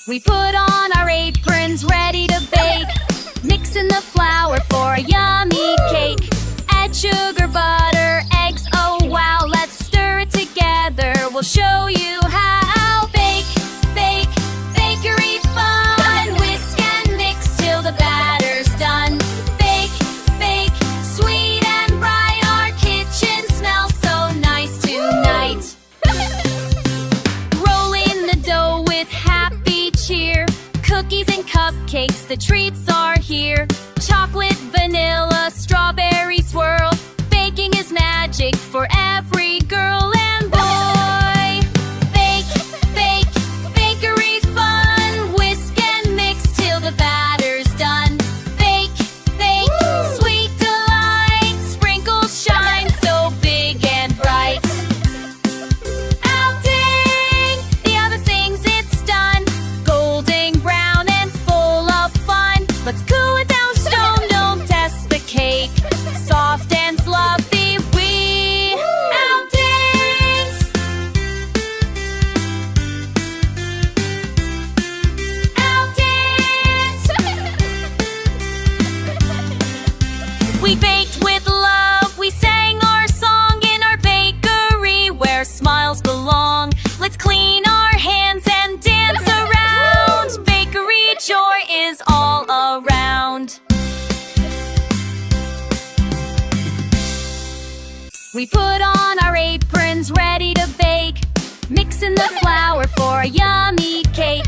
We put on our aprons, ready to bake. Mixing the flour for a yummy cake. Add sugar, butter, eggs, oh wow. Let's stir it together, we'll show you how. Bake, bake, bakery fun. Whisk and mix till the batter's done. Bake, bake, sweet and bright. Our kitchen smells so nice tonight. Rolling the dough with happy cheer. Cookies and cupcakes, the treats are here. Chocolate, vanilla, strawberry swirl. Baking is magic for every girl and boy. Bake, bake, bakery fun. Whisk and mix till the batter's done. Bake, bake, sweet delight. Sprinkles shine so big and bright. Outing, the other sings it's done. Golden brown and full of fun. Let's cool it down, stone, don't test the cake. Soft and fluffy, we outdance. Outdance. We baked with love, we sang our song in our bakery where smiles belong. Let's clean our hands and dance around. Bakery joy is all around. We put on our aprons, ready to bake. Mixing the flour for a yummy cake.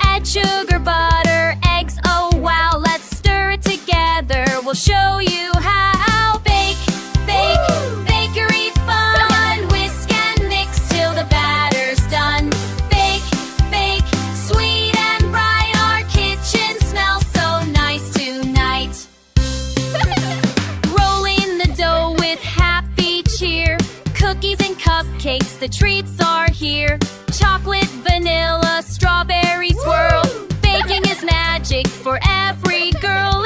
Add sugar, butter, eggs, oh wow. Let's stir it together, we'll show you how. Bake, bake, bakery fun. Whisk and mix till the batter's done. Bake, bake, sweet and bright. Our kitchen smells so nice tonight. Rolling the dough with happy cheer. Cookies and cupcakes, the treats are here. Chocolate, vanilla, strawberry swirl. Baking is magic for every girl